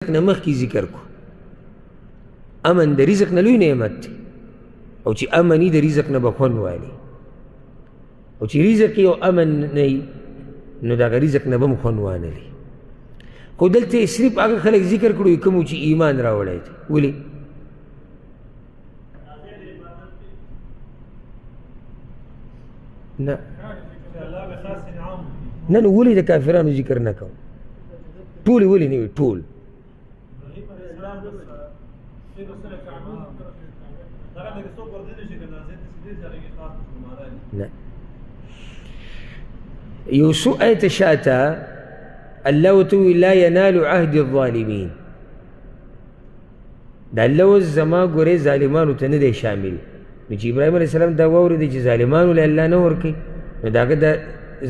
نه مخکې ذکر کو امن د رزق نه لوی نعمت دی او چې امن یي د رزق نه به خوند والي او چې رزق یې او امن نه یي نو د هغه رزق نه به هم خوند وانلي خو دلته یې صرف هغه خلک ذکر کړو کوم چې ایمان راوړی دی ولې نه نه نو ولې د کافرانو ذکر نه کوم ټول ولې نه وي ټول نه یو څو آیت شاته الله وتوي لا ينال عهد الظالمين دا الله اوس زما ګورې ظالمانو ته نه دی شامل نو چې ابراهیم علیه السلام دا واورېدی چې ظالمانو له الله نه ورکوي نو د هغه د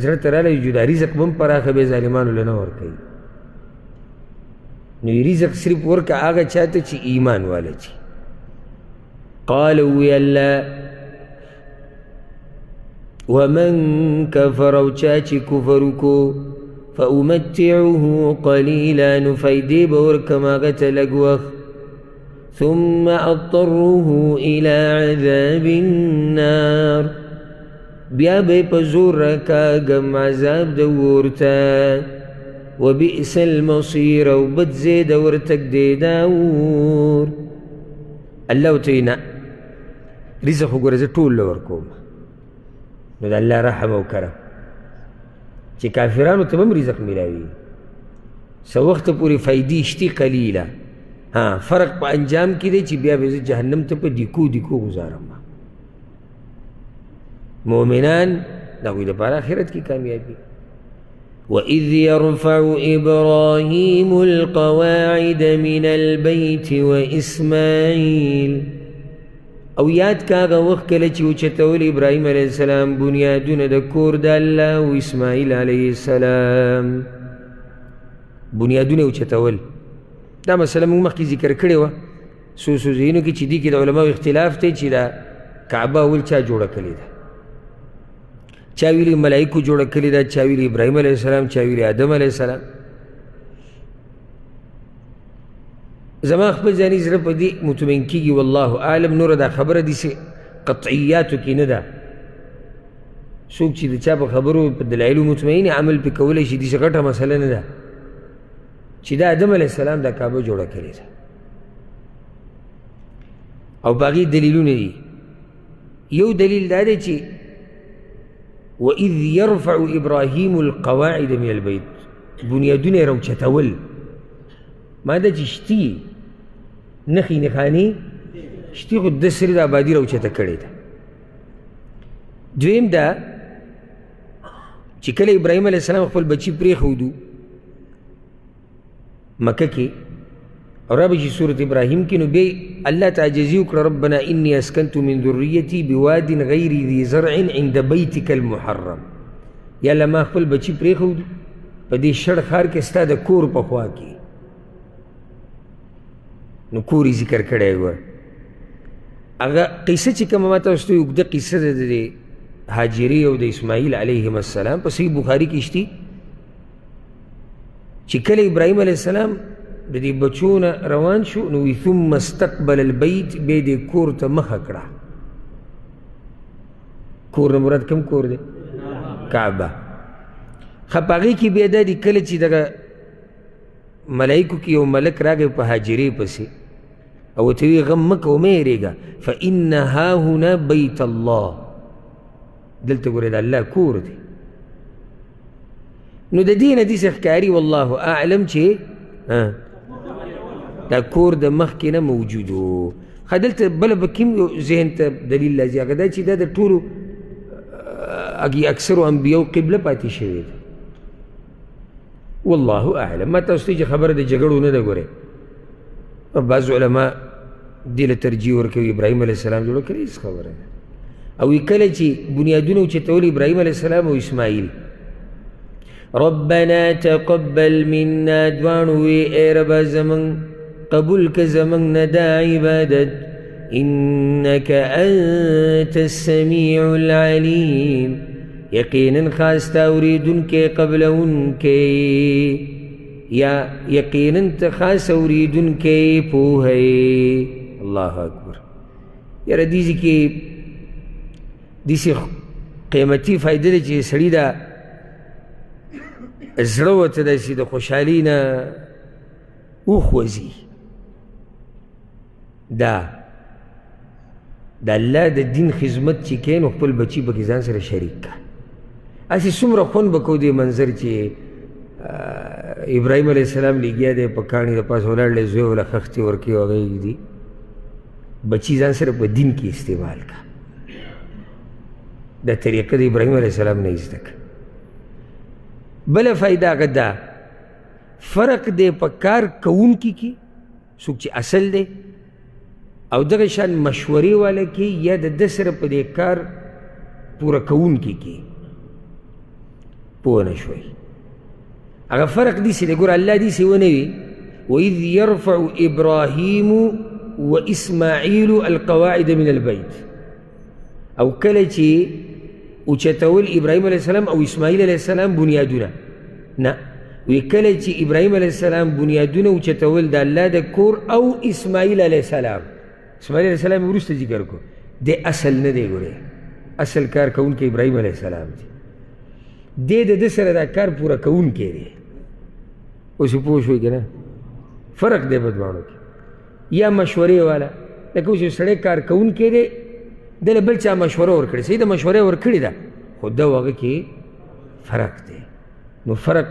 زړه ته راغلی چې دا رزق به هم پراخه به ظالمانو له نه ورکوي نو رزق صرف ورکه هغه چاته چې ایمان والا چې قال وی الله ومن كفر او چا چې کفر وکړو فأمتعه قليلا نو فایدې به ورکم هغه ته لږ وخت ثم أضطره إلى عذاب النار بیا به په زور راکاږم عذاب د اور ته وبئس المصير او بد زید ورتک دی دا اور الله ورته وایي نه رزق خو ګوره زه ټول له ورکوم نو د الله رحم او کرم چې کافرانو ته به هم رزق میلاوي څه وخته پورې فایدې شتي قلیله فرق په انجام کې دی چې بیا به زه جهنم ته په دیکو دیکو ګزارم مؤمنان د هغوی دپاره آخرت کې کامیابي وإذ يرفع إبراهيم القواعد من البيت وإسماعيل او یاد کاغه وخت کله چې اوچتول ابراهیم علیه السلام بنیادونه د کور د الله او اسماعیل علیه السلام بنیادونه اوچتول دا مسله موږ مخکې ذکر کړې وه څو ځایونو کې چې دې کې د علماو اختلاف دی چې دا کعبه اول چا جوړه کړې ده چا ویلي ملایکو جوړه کړې ده چا ویلي ابراهیم علیه السلام چا ویلي آدم علیه السلام زما خپل ځاني زړه په دې مطمئن کېږي والله اعلم نوره دا خبره داسې قطعیاتو کې نه ده څوک چې د چا په خبرو په دلایلو مطمئن عمل پې کولی شي داسې غټه مسله نه ده چې دا آدم علیه السلام دا کعبه جوړه کړې ده او په هغې دلیلونه دي یو دلیل دا دی چې وإذ يرفع إبراهيم القواعد من البيت بنیادونه یې راوچتول ما دا چې شتي نښې نښانې شتي خو ده سرې د آبادي راوچته کړې ده دویم دا چې کله ابراهیم علیه السلام خپل بچي پرېښودو مکه کې او را به چې سورت ابراهیم کې نو بیا الله ته عاجزي وکړه ربنا انی اسکنت من ذریتي بواد غیر ذي زرع عند بیتک المحرم یا الله ما خپل بچي پرېښودو په دې شړ ښار کې ستا د کور په خوا کې نو کور یې ذکر کړی و هغه قصه چې کومه ما تاسو ته اوږده قصه ده د هاجرې او د اسماعیل علیهم السلام په صحیح بخاري کې شتي چې کله ابراهیم علیه السلام د دې بچو نه روان شو نو وی ثم استقبل البیت بیا دې کور ته مخه کړه کور نه مراد کوم کور دی کعبه ښه په هغې کې بیا دا دي کله چې دغه ملایکو کې یو ملک راغی په هاجرې پسې او ورته ویې غم مه کوه مه یېرېږه فإن هاهنا بیت الله دلته ګورې د الله کور دی نو د دې نه داسې ښکاري والله اعلم چې دا کور د مخکې نه موجود و ښه دلته بله به کوم یو ذهن ته دلیل راځي هغه دا چې دا د ټولو اکثرو انبیاو قبله پاتې شوې ده والله اعلم ما تاسو ته چې خبره د جګړو نه ده ګورئ بعض علما دې له ترجیح ورکوي ابراهیم علیه السلام جوړه کړې هېڅ خبره ده او کله چې بنیادونه اوچتول ابراهیم علیه السلام او اسماعیل ربنا تقبل منا دواړو وی ای ربه زموږ قبول که زموږ نه دا عبادت انک انت السمیع العلیم یقینا خاص تا اوریدونکی قبلونکی یا یقیناً ته خاص اوریدونکی پوهه یې. الله اکبر. یاره دې کې داسې قیمتي فایده ده چې سړي دا زړه ورته داسې د خوشحالي نه وخوځي. د الله د دین خدمت چې کوې نو خپل بچي پکې ځان سره شریک کړه. هسې څومره خوند به کوو دې منظر چې ابراهیم علیه السلام لګیا دی په کاڼي د پاسه ولاړ دی، زوی وله خښتې ورکوي او هغه یې ږدي. بچي ځان سره په دین کې استعمال کړه. دا طریقه د ابراهیم علیه السلام نه یې زده کړه. بله فایده هغه دا فرق دی په کار کوونکي کې، څوک چې اصل دی او دغه شان مشورې والا کې یا د ده سره په دې کار پوره کوونکي کې. پوه نه شوئ؟ هغه فرق داسې دی. ګوره الله داسې ونه وي وإذ يرفع إبراهيم وإسماعيل القواعد من البيت، او کله چې اوچتول ابراهیم علیه السلام او اسماعیل علیه السلام بنیادونه، نه وی کله چې ابراهیم علیه السلام بنیادونه اوچتول د الله د کور او اسماعیل علیه السلام. اسماعیل علیه السلام وروسته ذکر کو، د اصل نه دی. ګورې اصل کار کوونکی ابراهیم علیه السلام دی. دی د ده سره دا کار پوره کوونکی دی. اوس پوه شوئ که نه؟ فرق دی په دواړو کې. یا مشورې والا، لکه اوس یو سړی کار کوونکی دی، دله بل چا مشوره ورکړې، صحیح ده مشوره ورکړې ده، خو ده هغه کې فرق دی. نو فرق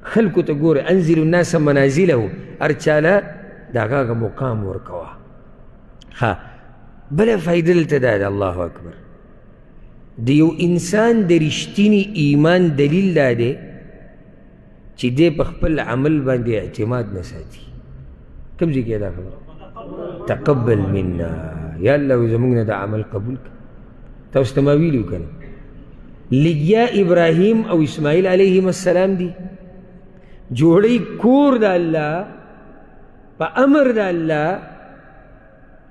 خلکو ته ګوره انزل الناس منازله، هر چاله د هغه مقام ورکوه. ها بله فایده دلته دا ده. الله اکبر. د یو انسان د رښتیني ایمان دلیل دا دی چې دی په خپل عمل باندې اعتماد نه ساتي. کوم ځای کې دا خبره؟ تقبل منا، یا الله زموږ نه دا عمل قبول کړه. تاسو ته ما ویلي وو که نه؟ لګیا ابراهیم او اسماعیل علیهم السلام دي، جوړی کور د الله په امر د الله،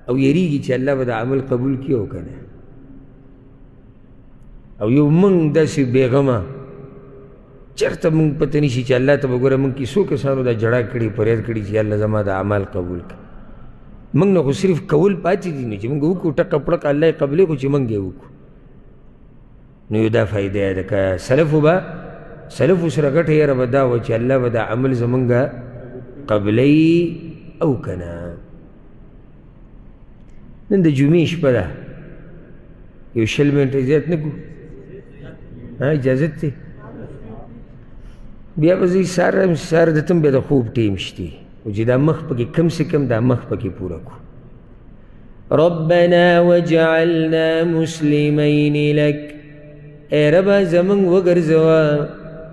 او یریږي چې الله به دا عمل قبول کړي او که نه. او یو موږ داسې بېغمه چېرته موږ پته نشي چې الله ته به ګوره موږ کې څو کسانو دا جړا کړي، فریاد کړي چې الله زما دا اعمال قبول کړه. موږ نه خو صرف کول پاتې دي نه چې موږ وکړو ټکه پړک الله یې قبلې خو چې موږ یې وکړو. نو یو دا فایده یې ده که سلفو سره ګټه یاره به دا وه چې الله به دا عمل زمونږ قبلوي او که نه. نن د جمعې شپه ده، یو 20 منټه زیات نه کړو؟ اجازت دی؟ بیا به زه سهار د ته بیا د خوب ټیم شتي او چې دا مخ پکې کم سے کم دا مخ پکې پوره کړو. ربنا وجعلنا مسلمین لک، اے ربا زمونږ وګرځوه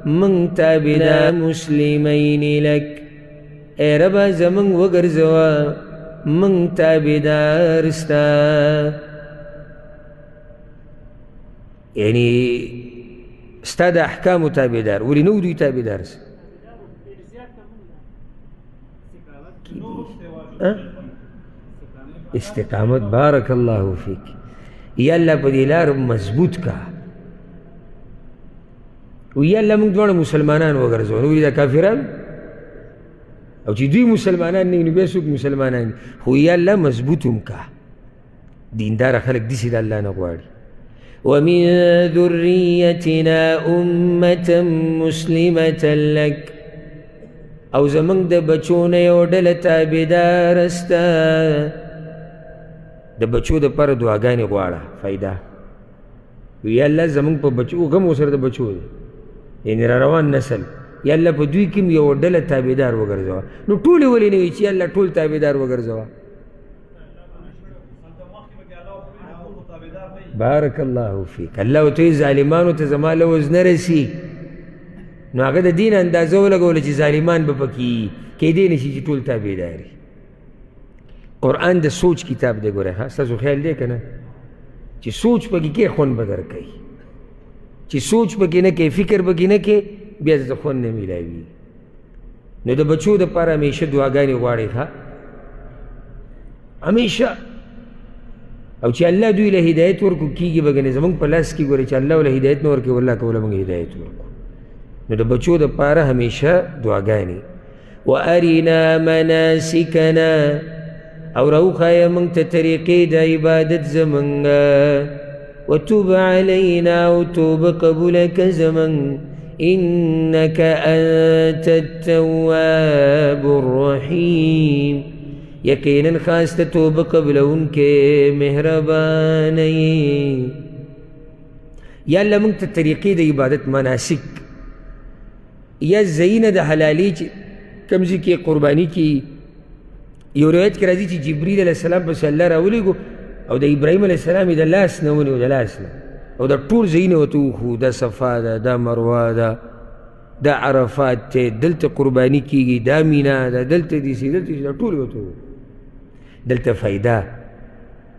موږ تابعدار مسلمین لک، اے ربا زمونږ وګرځوه موږ تابعدار ستا. یعنی ستا د احکامو تابعدار. ولې نه و دوی تابعدار؟ استقامت. بارک الله فیک. یا الله په دې لار مضبوط کا. و یا الله موږ دواړه مسلمانان وګرځوه. نو ولې دا کافران او چې دوی مسلمانان نه وي نو بیا څوک مسلمانان دي؟ خو یا الله مضبوط هم کا. دینداره خلک داسې د الله نه غواړي. ومن ذريتنا أمة مسلمة لك، او زمونږ د بچو نه یو ډله تابعداره ستا. د بچو دپاره دعاګانې غواړه. فایده یا الله زمونږ په بچو غم ورسره د بچو دی، یعنې را روان نسل، یا الله په دوی کې یو ډله تابعدار وګرځوه. نو ټولې ولې نه وي چې الله ټول تابعدار وګرځوه؟ بارک الله فیک. الله ورته وایي ظالمانو ته زما لوز نه رسي. نو هغه د دین اندازه ولګوله چې ظالمان به پکې کیدی نشي چې ټول تابعدار وي. قرآن د سوچ کتاب دی. ګوره ستاسو خیال دی که نه چې سوچ پکې کې خوند به درکوي، چې سوچ پکې نه کوي، فکر پکې نه کوي، بیا د خوند نه میلاوي. نو د بچو دپاره همیشه دعاګانې غواړئ ښه، همیشه. او چې الله دوی له هدایت ورکو کېږي به ګنې زمونږ په لاس کې. ګورې چې الله وله هدایت نه ورکوي، والله که وله موږ هدایت ورکو. نو د بچو د پاره همیشه دعاګانې. وارنا مناسکنا او راوښایه موږ ته طریقې د عبادت زمونږ. وتوب علینا او توبه قبوله که زمونږ. انک انت التواب الرحیم یقینا خاص ته توبه قبلونکې مهربانۍ. یا الله موږ ته طریقې د عبادت مناسک یا ځایونه د حلالي چې کوم ځای کې قرباني کې یو روایت کې راځي چې جبریل علیه السلام پسې الله راولېږو او د ابراهیم علیه السلام یې د لاس نه ونیو د لاس نه او دا ټول ځایونه ورته وښو دا صفا ده دا مروه ده دا عرفات دی دلته قرباني کېږي دا مینا ده دلته دې سي دلته دا ټول یې ورته ووایو. دلته فایده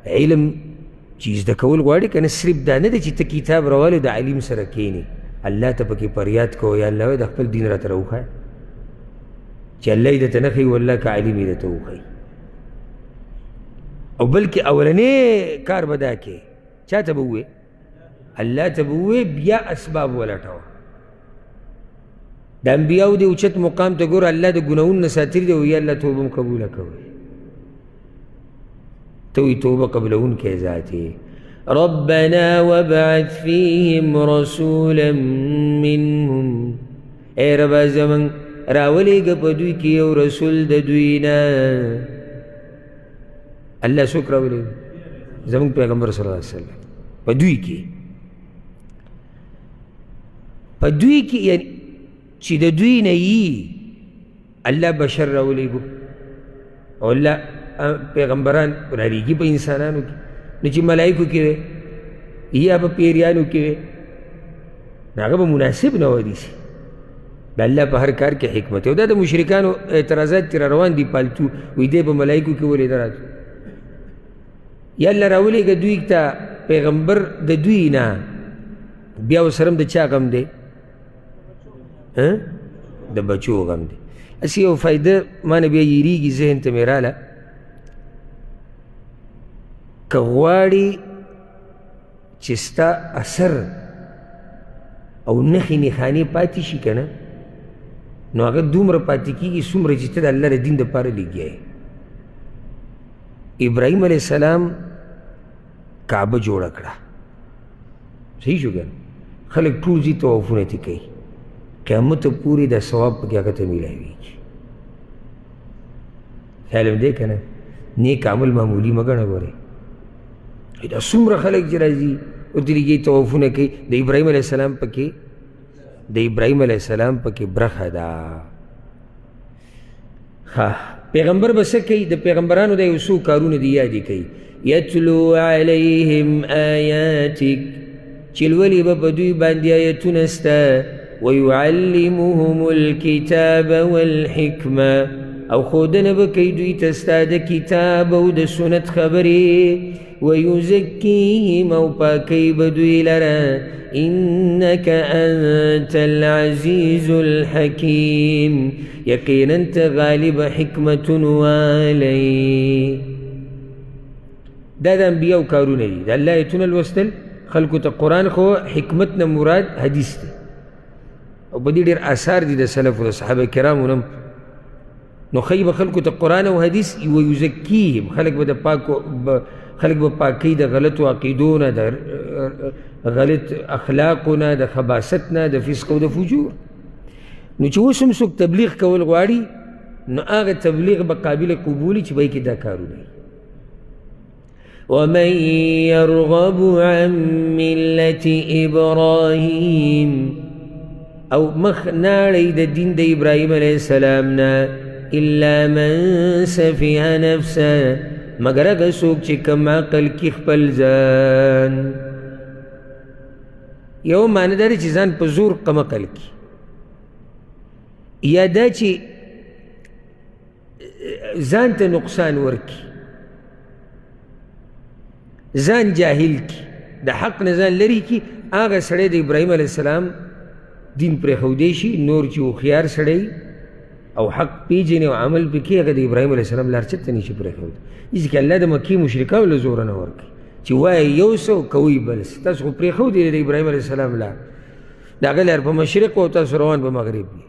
علم چې زده کول غواړي که نه صرف دا نه دی چې ته کتاب راوالې د علیم سره کښېنې الله ته پکې فریاد کوو یا الله د خپل دین راته راوښایه چې الله یې درته نه ښایي والله که علیم یې درته وښایي. او بلکې اولنی کار به دا کې چا ته به ووایې الله ته به ووایې بیا اسباب ولټوه. د انبیاو دې اوچت مقام ته ګوره الله د ګناهونو نه ساتلي دی وایي الله توبه م قبوله کوئ ته وایي توبه قبلونکی ذات یې. ربنا وابعث فيهم رسولا منهم اے ربا زمن راولېږه په دوی کې یو رسول د دوی نه. الله څوک راولېږه زموږ پیغمبر صلی الله علیه وسلم په دوی کې یعنی چې د دوی نه یي الله بشر راولېږو او الله پیغمبران رالیږي په انسانانو کې نو چې ملایکو کې وی یا په پیریانو کې وی نو هغه به مناسب نه ودیسي. د الله په هر کار کې حکمت او دا د مشرکانو اعتراضات ترې روان دي پالتو وایي دی په ملایکو کې ولې نه راځو یا الله راولېږه دوی ته پیغمبر د دوی نه بیا ورسره د چا غم دی د بچو غم دی. هسې یو فایده ما نه بیا یېرېږي ذهن ته مې راله که غواړي چې ستا اثر او نښې نښانې پاتې شي که نه نو هغه دومره پاتې کېږي څومره چې ته د الله د دین دپاره لګیا یې. ابراهیم علیه السلام کعبه جوړه کړه صحیح شو که نه خلک ټول ځي طوافونه ترې کوي قیامت پورې دا ثواب پکې هغه ته میلاویږي. خیال م دی که نه نیک عمل معمولي مه ګڼه ګورې دا څومره خلک چې راځي ورته لګي طوافونه کوي د ابراهیم علیه السلام پکې برخه ده. پیغمبر به څه کوي د پیغمبرانو د یو څو کارونه دي یادې کوي. یتلو علیهم آیاتک چې لولي به په دوی باندې آیتونه سته ویعلمهم الکتاب والحکمه او ښودنه به کوي دوی ته ستا د کتاب او د سنت خبرې ویزکیهم او پاکوي به دوی لره انک انت العزیز الحکیم یقینا ته غالب حکمتون والی. دا د انبیاو کارونه دي د الله ایتونه لوستل خلکو ته قرآن خو حکمت نه مراد حدیث دی او په دې ډېر آثار دي د سلفو د صحابه کرامو نه نو ښایي به خلکو ته قرآن او حدیث ویزکیهم خلک به پاکۍ د غلطو عقیدو نه د غلط اخلاقو نه د خباثت نه د فسق او د فجور. نو چې اوس هم څوک تبلیغ کول غواړي نو هغه تبلیغ به قابل قبولي چې به یې کې دا کارونه وي. ومن يرغب عن ملة إبراهيم او مخ ناړی د دین د ابراهیم علیه السلام نه الا من سفیه نفسه مگر هغه څوک چې کم عقل کې خپل ځان یو معنی دا چې ځان په زور کم عقل کې یا دا چې ځان ته نقصان ورکي ځان جاهل کی د حق نه ځان لرې کي هغه سړی د ابراهیم علیه السلام دین پرېښودی شي نور چې هوښیار سړی او حق پیژنې او عمل پې کوي هغه د ابراهیم علیه السلام لار چېرته نه شي پرېښودی ځکه الله د مکې مشرکانو له زوره نه ورکوي چې وایي یو څه کوئ بل څه تاسو خو پرېښودې د ابراهیم علیه السلام لار دا غلر په مشرق او تاسو روان په مغرب دي.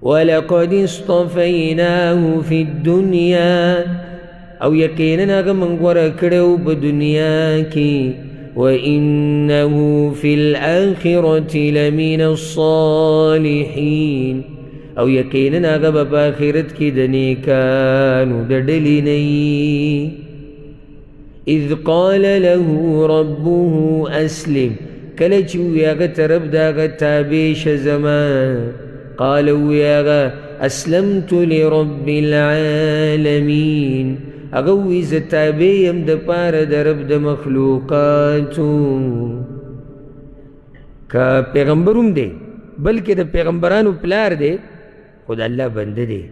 ولقد اصطفیناه فی الدنیا او یقینا هغه موږ غوره کړی په دنیا کې وإنه في الآخرة لمن الصالحين او یقینا هغه به په آخرت کې د نیکانو د ډلې نه وي. اذ قال له ربه اسلم کله چې ووایي هغه ته رب د هغه تابع شه زما قال ووایي هغه اسلمت لرب العالمین هغه ووایي زه تابع یم دپاره د رب د مخلوقاتو. که پیغمبر هم دی بلکې د پیغمبرانو پلار دی خو د الله بنده دی.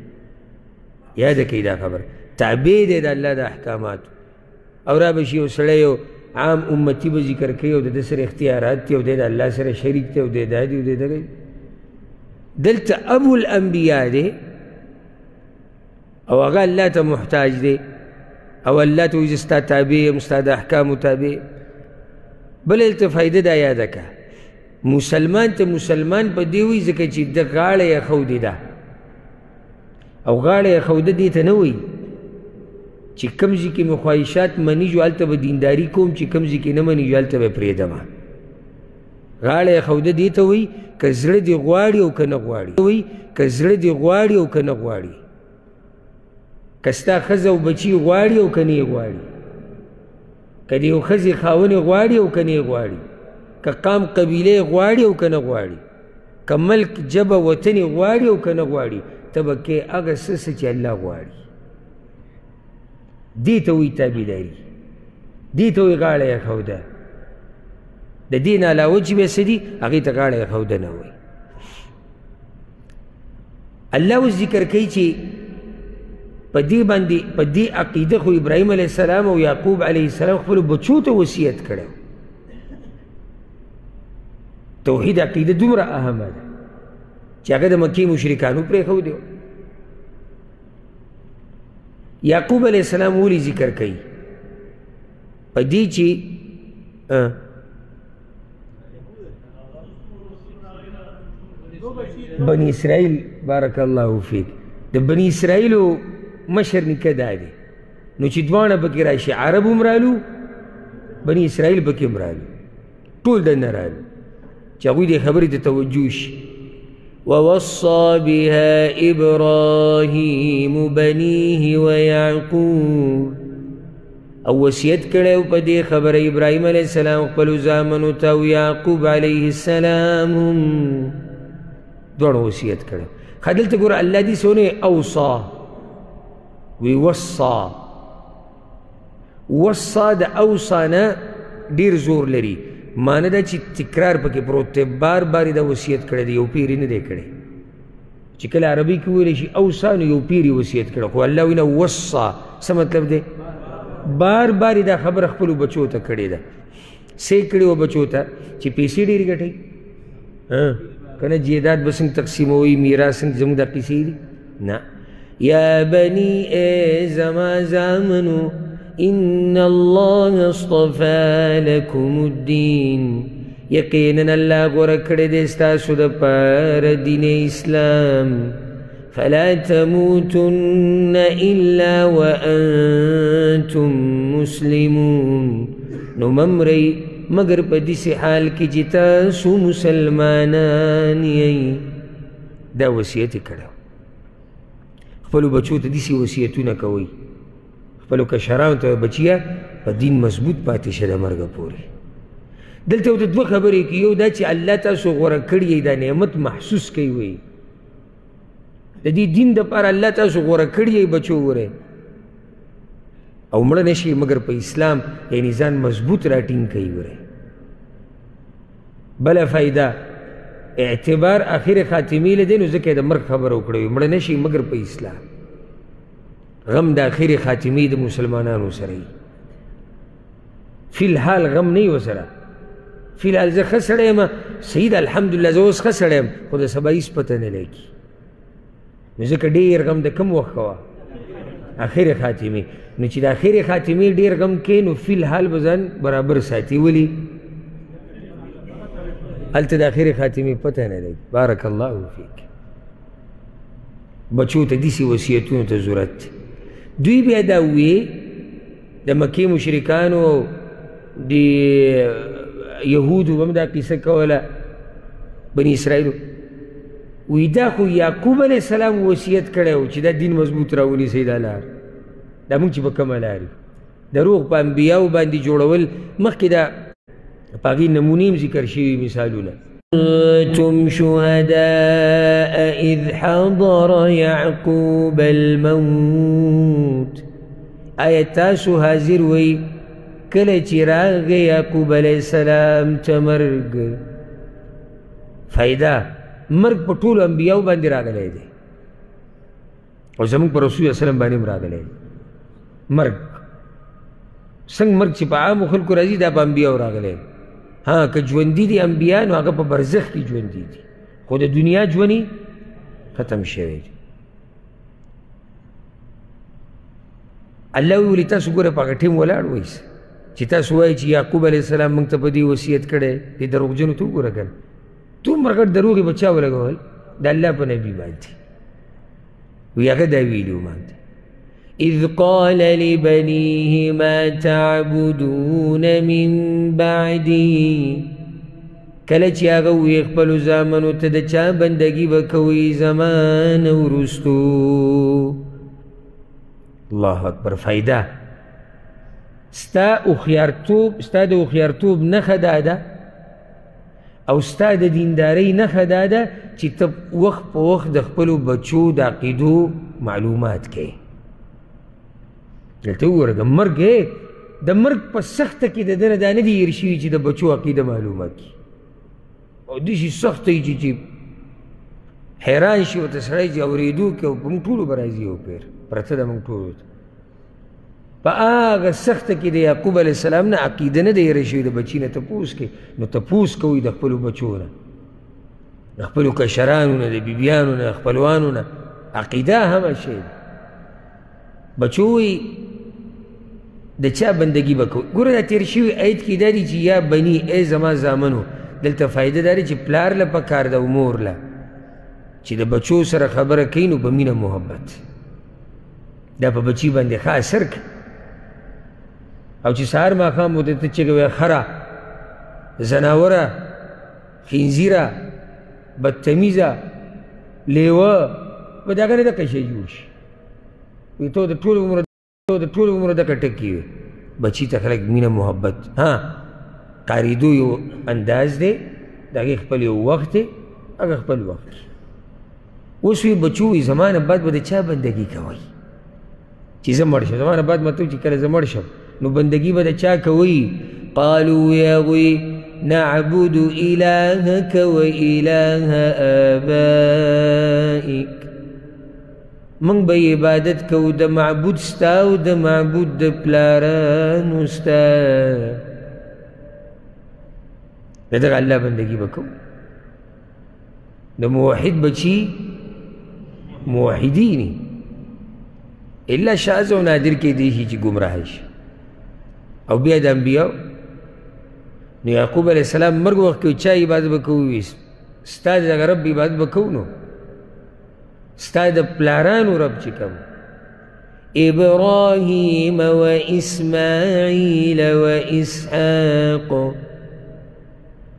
یاده کوي دا خبر تابع دی د الله د احکاماتو. او را به شي یو سړی یو عام امتی به ذکر کوي او د ده سره اختیارات دي او دی د الله سره شریک دی او دی دا دی او دی دغه. دلته ابو الانبیا دی او هغه الله ته محتاج دی او الله ته وایي زه ستا تابع یم ستا د احکامو تابع. بله دلته فایده دا یاده که مسلمان ته مسلمان په دې وایي ځکه چې د غاړه یې ښودې ده او غاړه یې ښوده دې ته نه وایي چې کوم ځای کې مې خواهشات مني جو هلته به دینداري کوم چې کوم ځای کې نه مني جو هلته به پرېږدمه. غاړه یې ښوده دې ته وایي که زړه دې غواړي او که نه غواړي وایي که زړه دې غواړي او که نه غواړي که ستا ښځه او بچي غواړي او که نه یې غواړي که د یو ښځې خاوند یې غواړي او که نه یې غواړي که قام قبیله یې غواړي او که نه غواړي که ملک جبه وطن یې غواړي او که نه غواړي ته به کې هغه څه چې الله غواړي. دې ته وایي تابعداري دې ته وایي غاړه یې ښوده. د دې نه علاوه چې بیا څه دي هغې ته غاړه یې ښوده نه وایي. الله اوس ذکر کوي چې په دې باندې په دې عقیده خو ابراهیم علیه السلام او یعقوب علیه السلام خپلو بچو ته وصیت کړی. توحید عقیده دومره اهمه ده چې هغه د مکې مشرکانو پرېښودی. یعقوب علیه السلام ولې ذکر کوي په دې چې بني اسرائیل بارک الله فیک د بني اسرائیلو مشر نیکه دا دی نو چې دواړه پکې راشي عرب هم رالو بني اسرائیل پکې هم رالو ټول دننه رالو چې هغوی دې خبرې ته توجه شي. ووصى بها إبراهيم بنيه ويعقوب او وصیت کړی په دې خبره ابراهیم علیه السلام خپلو زامنو ته او یعقوب علیه السلام هم دواړو وصیت کړی. ښه دلته ګوره الله دې څونه اوصا وی وصا د اوصا نه ډېر زور لري. معنی دا چې تکرار پکې پروت دی بار بار یې دا وصیت کړی دی یو پیر یې نه دی کړی چې کله عربي کې ویلی شي اوصا نو یو پیر یې وصیت کړی خو الله وایي نه وصا څه مطلب دی بار بار یې دا خبره خپلو بچو ته کړې ده. څه یې کړې وه بچو ته چې پیسې ډېرې ګټئ که نه جیداد به څنګه تقسیموئ میراث څنګه زموږ دا قیسې دي نه. یا بني ای زما زامنو ان الله اصطفى لكم الدين یقینا الله غوره کړی دی ستاسو دپاره دین اسلام فلا تموتن الا وانتم مسلمون نو ممرئ مگر په داسې حال کې چې تاسو مسلمانان یئ. دا وصیت یې کړی خپلو بچو ته داسې وصیتونه کوئ خپلو کشرانو ته بچیه په دین مضبوط پاتې شه د مرګه پورې. دلته ورته دوه خبرې کوي یو دا چې الله تاسو غوره کړي دا نعمت محسوس کوي وایي د دې دین دپاره الله تاسو غوره کړي بچو ورئ او مړه نه شي مګر په اسلام یعنې ځان مضبوط راټینګ کوي ورئ. بله فایده اعتبار آخر خاتمې له دی نو ځکه یې د مرګ خبره وکړی وي مړه نه شي مګر په اسلام. غم د آخر خاتمې د مسلمانانو سره وي فی الحال غم نه وي ورسره فی الحال زه ښه سړی یم صحیح ده الحمدلله زه اوس ښه سړی یم خو د سبا هېڅ پته نه لګي نو ځکه ډېر غم د کوم وخت کوه آخر خاتمې نو چې د آخر خاتمې ډېر غم کې نو فی الحال به ځان برابر ساتي ولي هلته د آخرې خاتمې پته نه لګي. بارک الله فیک. بچو ته داسې وصیتونو ته ضرورت دی. دوی بیا دا وویې د مکې مشرکانو او د یهودو به هم دا قصه کوله بني اسرائیلو، وی دا خو یعقوب علیه السلام وصیت کړی و چې دا دین مضبوط راونیسئ دا لار، دا موږ چې په کومه لار یو. دروغ په انبیاو باندې جوړول مخکې دا په هغې نمونې هم ذکر شوي مثالونه. كنتم شهداء إذ حضر يعقوب الموت. آیا تاسو حاضر وئ کله چې راغی یعقوب علیه السلام ته مرګ؟ فایده مرګ په ټولو انبیاو باندې راغلی دی او زموږ په رسول وسلم باندې هم راغلی دی. مرګ څنګه مرګ چې په عامو خلکو راځي دا په انبیاو راغلی دی. ها که ژوندي دي انبیا نو هغه په برزخ کې ژوندي دي، خو د دنیا ژوند ختم شوی دی. الله ویلي تاسو ګوره په هغه ټیم ولاړ وایسه چې تاسو وایئ چې یعقوب علیه السلام موږ ته په دې وصیت کړی. دې دروغجنو ته وګوره کنه دومره ګډ دروغ یې په چا ولګول؟ د الله په نبي باندې. وی هغه دا ویلي و ماته إذ قال لبنيه ما تعبدون من بعدي. کله چې هغه ویې خپلو زامنو ته د چا بندګي به کوئ زما نه وروستو. الله اکبر. فایده ستا د هوښیارتوب نښه دا ده او ستا د دیندارۍ نښه دا ده چې ته وخت په وخت د خپلو بچو د عقیدو معلومات کوې. دلته وګوره د مرګ د مرګ په سخته کې د ده نه دا نه دي هېر شوي چې د بچو عقیده معلومه کړي. او داسې سخته وي چې حیران شي ورته سړی چې اورېدو کې او په موږ ټولو به راځي یو پیر پرته ده موږ ټولو ته. په هغه سخته کې د یعقوب علیه السلام نه عقیده نه ده هېره شوې د بچي نه تپوس کې. نو تپوس کوئ د خپلو بچو نه، د خپلو کشرانو نه، د بیبیانو نه، خپلوانو نه. عقیده همه شی ده. بچو وی د چا بندگی به کوئ. ګوره دا تېر شوي آیت کې دا دي چې یا بني ای زما زامنو. دلته فایده دا دی چې پلار له پکار ده او مور له چې د بچو سره خبره کوي نو په مینه محبت دا په بچي باندې ښه اثر کوي. او چې سهار ماښام ورته ته چغې وایې خره، زناوره، خنزیره، بدتمیزه، لیوه، په دغه نه دغه شی جوړ شي. وی ته د ټول عمره دغه ټکي وي. بچي ته خلک مینه محبت ها کارېدو یو انداز دی، د هغې خپل یو وخت دی، هغه خپل وخت. اوس وی بچو وي زما نه بعد به د چا بندګي کوئ چې زه مړ شم؟ زما نه بعد مطلب چې کله زه مړ شم نو بندګي به د چا کوئ؟ قالوا يا هغوی نعبد إلهك وإله آبائك. منگ با عبادت کو د معبود ستا او د معبود د پلارانو ستا. دغه الله بندگی وکړو. د موحد بچی موحدینی الا شاذ او نادر کې دی چې گمراه شي. او بیا د انبیاء نو یعقوب علیه السلام مرګ وخت کې چا عبادت وکوي؟ ستا دغه رب عبادت وکوو. نو ستا د پلارانو رب چې کوم ابراهیم و اسماعیل و اسحاق،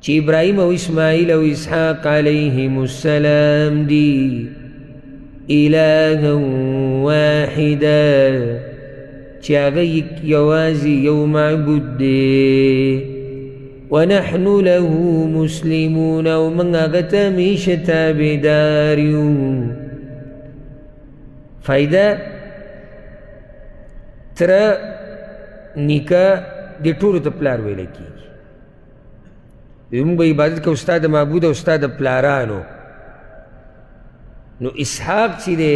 چې ابراهیم او اسماعیل او اسحاق علیهم السلام دی الها واحدا، چې هغه یوازې یو معبود دی. ونحن له مسلمون، او موږ هغه ته همیشه تابعدار یو. فایده تره نیکه دې ټولو ته پلار ویلی کېږي. موږ به عبادت کوو ستا د معبود او ستا د پلارانو. نو اسحاق چې دی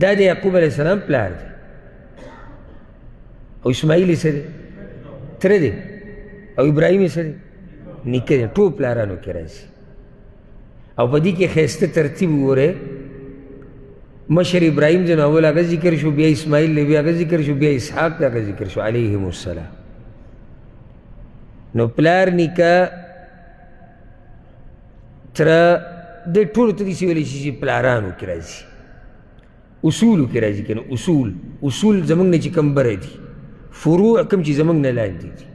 دا د یعقوب علیه السلام پلار دی او اسماعیل یې څه دی؟ تره دی. او ابراهیم یې څه دی؟ نیکه دی. ټول پلارانو کې راځي. او په دې کې ښایسته ترتیب وګورئ. مشر ابراهیم دی نو اول هغه ذکر شو، بیا اسماعیل دی، بیا هغه ذکر شو، بیا اسحاق دی هغه ذکر شو علیهم السلام. نو پلار نیکه تره د ټولو ته داسې ویلی شي چې پلارانو کې راځي اصولو کې راځي که نه اصول زموږ نه چې کوم بره دي فروع کوم چې زموږ نه لاندې دي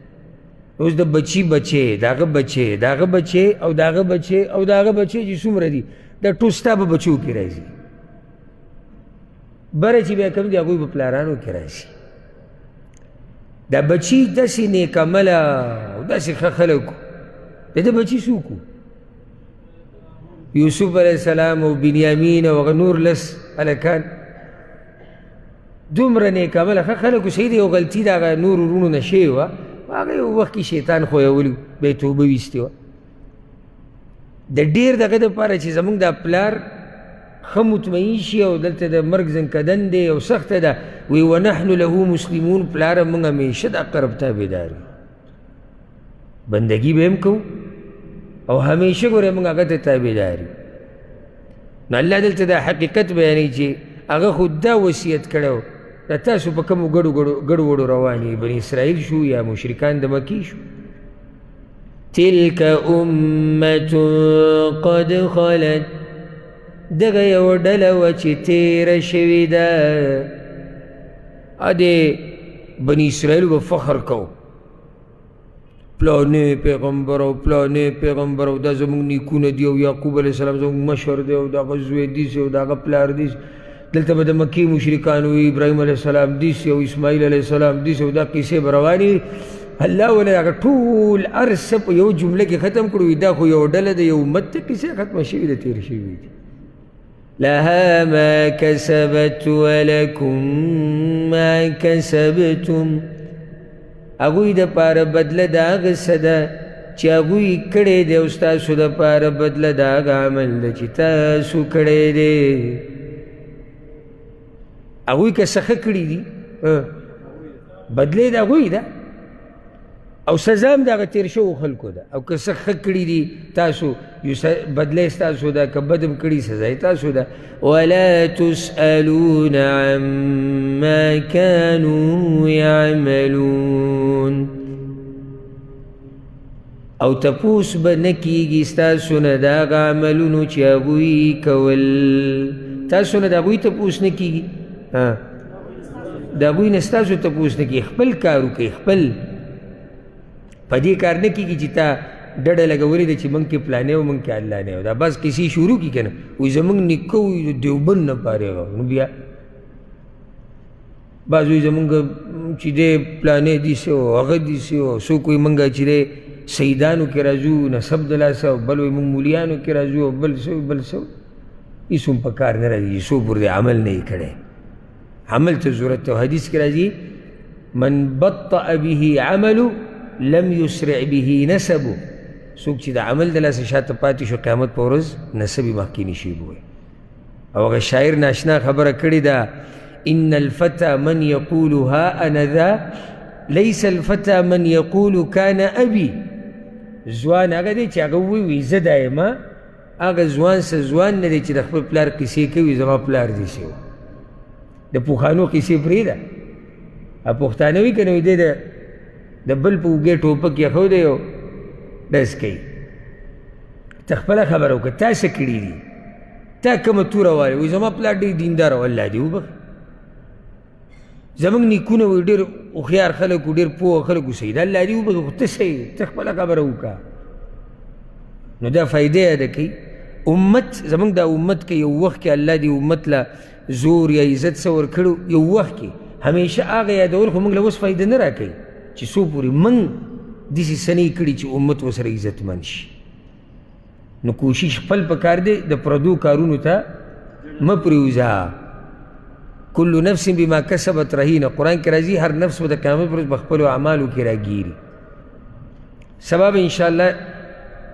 اوس د بچي بچی د هغه بچی د هغه بچی او د هغه بچی او د هغه بچی چې څومره دي دا ټول ستا په بچو کې راځي بره چې بیا کوم دي هغوی په پلارانو کې راځي دا بچي داسې نیک عمله او داسې ښه خلک وو د ده بچي څوک وو یوسف علیه السلام او بنیامین او هغه نور لس هلکان دومره نیک عمله ښه خلک وو صحیح دی یو غلطي د هغه نور ورونو نه شوې وه هغه یو وخت کې شیطان خویولي بیا یې توبه ویستې وه د ډېر دغه دپاره چې زموږ دا پلار ښه مطمئن شي او دلته د مرګ زنکدن دی او سخته ده وی ونحن له مسلمون پلاره موږ همیشه د اقرب تابعدار یو بندګي به هم کوو او همیشه ګورې موږ هغه ته تابعدار یو نو الله دلته دا حقیقت بیانوي چې هغه خو دا وصیت کړی و دا تاسو په کومو ګډو وډو روان یې بني اسرائیل شو یا مشرکان د مکې شو تلک امة قد خلت دغه یو ډله وه چې تېره شوې ده د بني اسرائیلو به فخر کو پلانې پیغمبر او پلانې پیغمبر او دا زموږ نیکونه دي او یعقوب علیه السلام زموږ مشر دی او د هغه زوی دیسې او د هغه پلار دیسې دلته به د مکې مشرکان وي ابراهیم علیه السلام دیسې او اسماعیل علیه السلام دیسې او دا قیسې به روانې وي الله ولی هغه ټول هر څه په یو جمله کې ختم کړو دا خو یو ډله د یو امت ته قیسې ختمه شوي ده تېرې شوي دي لها ما كسبت ولكم ما كسبتم هغوی دپاره بدله د هغه څه ده چې هغوی کړی دی او ستاسو دپاره بدله د هغه عمل ده چې تاسو کړی دی هغوی که څه ښه کړي دي بدلې د هغوی ده او سزا هم د هغه تېر شوو خلکو ده او که څه ښه کړي دي تاسو بدله یې ستاسو ده که بد هم کړي سزا یې تاسو ده ولا تسألون عما كانوا يعملون او تپوس به نه کېږي ستاسو نه د هغه عملونو چې هغوی کول تاسو نه د هغوی تپوس نه کېږي د هغوی نه ستاسو تپوس نه کېږي خپل کار وکړئ خپل په دې کار نه کېږي چې تا ډډه لګولې ده چې موږ کې پلانې او موږ کې الله نه دا بس کیسې شروع کړي که نه وایي زموږ نیکه وایي دیوبند نه فارغ نو بیا بعض وایي زموږ چې دی پلانې داسې و هغه داسې و څوک وایي موږ چې دی سیدانو کې راځو نسب د لاسه او بل وایي موږ مولیانو کې راځو او بل څه بل څه هېڅ هم په کار نه راځي چې څو پورې عمل نه یې کړی عمل ته ضرورت ته حدیث کې راځي من بطأ به عملو لم يسرع به نسبه څوک چې د عمل د لاسه شاته پاتې شو قیامت په ورځ نسب یې مخکې نشي بوی او هغه شاعر ناشنا خبره کړې ده ان الفتى من يقول ها انا ذا ليس الفتى من يقول كان ابي ځوان هغه دی چې هغه ووایي زه دا یم هغه ځوان څه ځوان نه دی چې د خپل پلار کیسې کوي زما پلار داسې و د پوخانو کیسې پرېږده پښتانه وي که نه وي دی د بل په اوږې ټوپک یخودی او ډز کوي ته خپله خبره وکړه تا څه کړي دي تا کومه توره والی وایي زما پلار ډېر دینداره و الله دې وبخي زموږ نیکونه وایي ډېر هوښیار خلک و ډېر پوه خلک اوسئ د الله دې وبخي خو ته څه یې ته خپله خبره وکړه نو دا فایده یاده کوي امت زموږ دا امت کې یو وخت کې الله دې امت له زور یا عزت څه ورکړو یو وخت کې همیشه هغه یادول خو موږ له اوس فایده نه راکوي چې څو پورې موږ داسې څه نه کړي چې امت ورسره عزتمند شي نو کوشش خپل پکار دی د پردو کارونو ته مه پرېوځه کل نفس بما کسبت رهینه قرآن کې راځي هر نفس به د قیامت پر ورځ په خپلو اعمالو کې راګیري سبا به انشاءالله